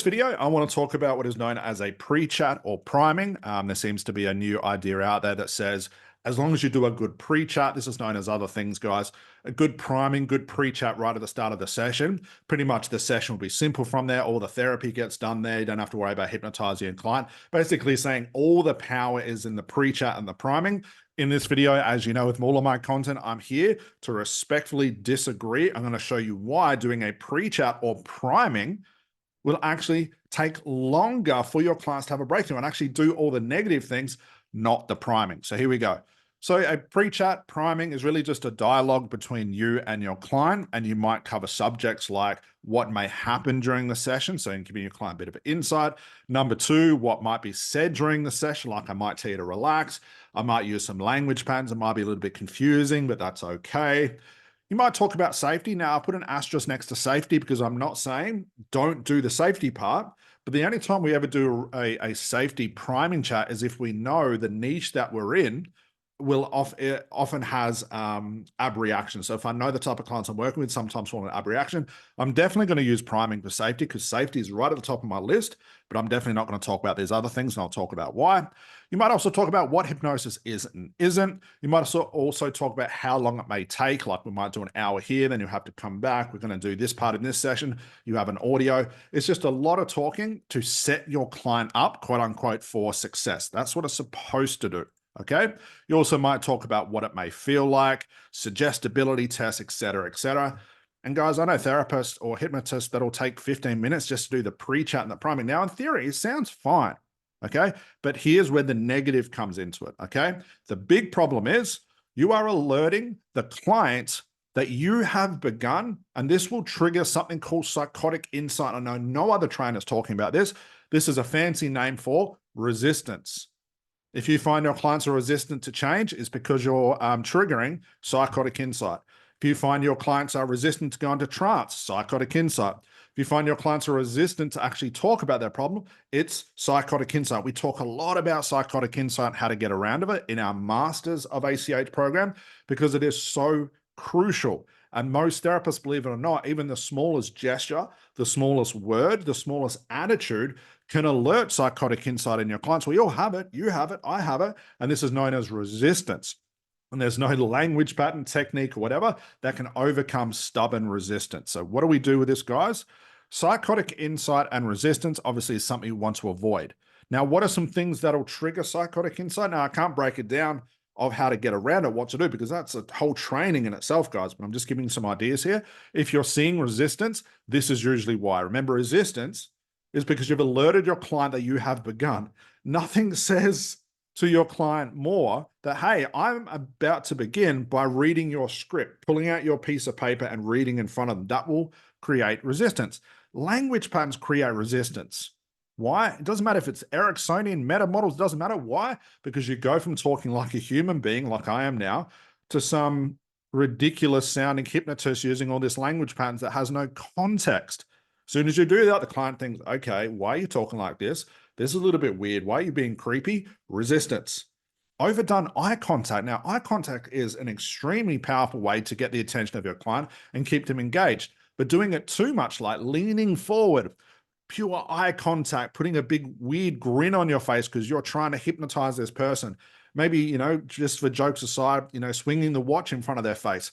Video, I want to talk about what is known as a pre-chat or priming. There seems to be a new idea out there that says, as long as you do a good pre-chat, this is known as other things, guys, a good priming, good pre-chat right at the start of the session. Pretty much the session will be simple from there. All the therapy gets done there. You don't have to worry about hypnotizing your client. Basically saying all the power is in the pre-chat and the priming. In this video, as you know, with all of my content, I'm here to respectfully disagree. I'm going to show you why doing a pre-chat or priming will actually take longer for your clients to have a breakthrough and actually do all the negative things, not the priming. So here we go. So a pre-chat priming is really just a dialogue between you and your client, and you might cover subjects like what may happen during the session, so you're giving your client a bit of an insight. Number two, what might be said during the session, like I might tell you to relax. I might use some language patterns. It might be a little bit confusing, but that's okay. You might talk about safety. Now, I'll put an asterisk next to safety because I'm not saying don't do the safety part, but the only time we ever do a safety priming chat is if we know the niche that we're in often has abreaction. So if I know the type of clients I'm working with, sometimes for an abreaction, I'm definitely going to use priming for safety because safety is right at the top of my list, but I'm definitely not going to talk about these other things, and I'll talk about why. You might also talk about what hypnosis is and isn't. You might also talk about how long it may take, like we might do an hour here, then you have to come back. We're going to do this part in this session. You have an audio. It's just a lot of talking to set your client up, quote unquote, for success. That's what it's supposed to do. Okay. You also might talk about what it may feel like, suggestibility tests, et cetera, et cetera. And guys, I know therapists or hypnotists that'll take 15 minutes just to do the pre-chat and the priming. Now, in theory, it sounds fine. Okay. But here's where the negative comes into it. Okay. The big problem is you are alerting the client that you have begun, and this will trigger something called psychotic insight. I know no other trainers talking about this. This is a fancy name for resistance. If you find your clients are resistant to change, it's because you're triggering psychotic insight. If you find your clients are resistant to go into trance, psychotic insight. If you find your clients are resistant to actually talk about their problem, it's psychotic insight. We talk a lot about psychotic insight and how to get around of it in our Masters of ACH program because it is so crucial. And most therapists, believe it or not, even the smallest gesture, the smallest word, the smallest attitude can alert psychotic insight in your clients. We all have it. You have it. I have it. And this is known as resistance. And there's no language pattern, technique, or whatever that can overcome stubborn resistance. So what do we do with this, guys? Psychotic insight and resistance obviously is something you want to avoid. Now, what are some things that'll trigger psychotic insight? Now, I can't break it down of how to get around it, what to do, because that's a whole training in itself, guys. But I'm just giving you some ideas here. If you're seeing resistance, this is usually why. Remember, resistance is because you've alerted your client that you have begun. Nothing says to your client more that, hey, I'm about to begin by reading your script, pulling out your piece of paper and reading in front of them. That will create resistance. Language patterns create resistance. Why? It doesn't matter if it's Ericksonian meta models, it doesn't matter. Why? Because you go from talking like a human being, like I am now, to some ridiculous sounding hypnotist using all this language patterns that has no context. As soon as you do that, the client thinks, okay, why are you talking like this? This is a little bit weird. Why are you being creepy? Resistance. Overdone eye contact. Now, eye contact is an extremely powerful way to get the attention of your client and keep them engaged. But doing it too much, like leaning forward, pure eye contact, putting a big weird grin on your face because you're trying to hypnotize this person. Maybe, just for jokes aside, swinging the watch in front of their face.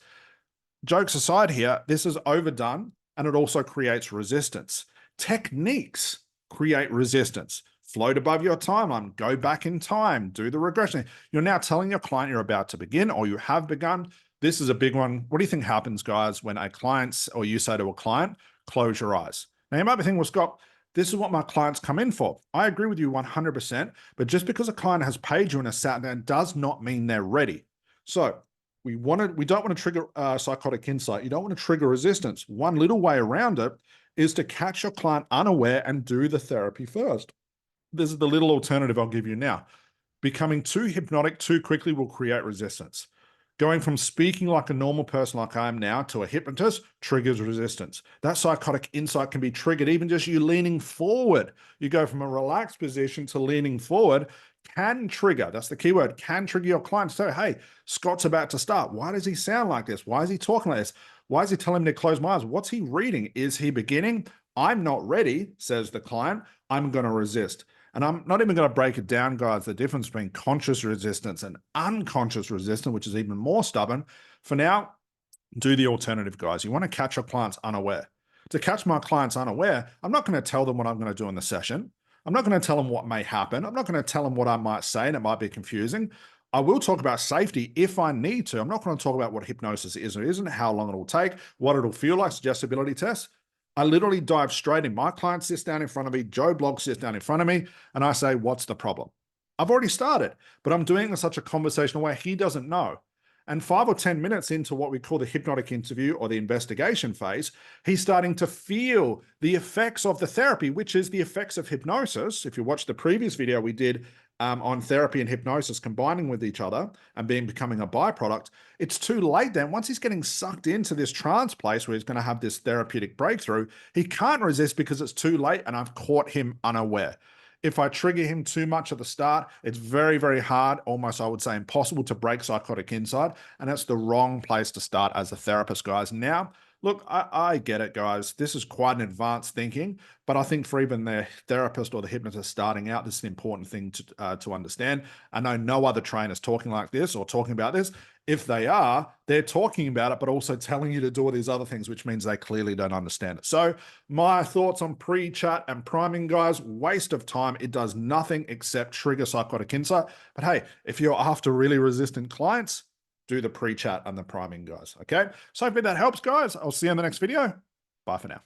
Jokes aside here, this is overdone. And it also creates resistance. Techniques create resistance. Float above your timeline, go back in time, do the regression. You're now telling your client you're about to begin or you have begun. This is a big one. What do you think happens, guys, when a client or you say to a client, close your eyes? Now, you might be thinking, well, Scott, this is what my clients come in for. I agree with you 100%, but just because a client has paid you and has sat down does not mean they're ready. So we don't want to trigger psychotic insight. You don't want to trigger resistance. One little way around it is to catch your client unaware and do the therapy first. This is the little alternative I'll give you now. Becoming too hypnotic too quickly will create resistance. Going from speaking like a normal person like I am now to a hypnotist triggers resistance. That psychotic insight can be triggered even just you leaning forward. You go from a relaxed position to leaning forward can trigger, that's the key word, can trigger your client to say, hey, Scott's about to start. Why does he sound like this? Why is he talking like this? Why is he telling me to close my eyes? What's he reading? Is he beginning? I'm not ready, says the client, I'm going to resist. And I'm not even going to break it down, guys, the difference between conscious resistance and unconscious resistance, which is even more stubborn. For now, do the alternative, guys. You want to catch your clients unaware. To catch my clients unaware, I'm not going to tell them what I'm going to do in the session. I'm not going to tell them what may happen. I'm not going to tell them what I might say, and it might be confusing. I will talk about safety if I need to. I'm not going to talk about what hypnosis is or isn't, how long it'll take, what it'll feel like, suggestibility tests. I literally dive straight in. My client sits down in front of me, Joe Blogg sits down in front of me, and I say, what's the problem? I've already started, but I'm doing it in such a conversational way he doesn't know. And 5 or 10 minutes into what we call the hypnotic interview or the investigation phase, he's starting to feel the effects of the therapy, which is the effects of hypnosis. If you watch the previous video we did on therapy and hypnosis combining with each other and becoming a byproduct, it's too late then. Once he's getting sucked into this trance place where he's going to have this therapeutic breakthrough, he can't resist because it's too late and I've caught him unaware. If I trigger him too much at the start, it's very, very hard, almost I would say impossible to break psychotic insight. And that's the wrong place to start as a therapist, guys. Now, look, I get it, guys. This is quite an advanced thinking, but I think for even the therapist or the hypnotist starting out, this is an important thing to understand. I know no other trainers talking like this or talking about this. If they are, they're talking about it, but also telling you to do all these other things, which means they clearly don't understand it. So my thoughts on pre-chat and priming, guys, waste of time. It does nothing except trigger psychotic insight. But hey, if you're after really resistant clients, do the pre-chat and the priming, guys. Okay. So hopefully that helps, guys. I'll see you in the next video. Bye for now.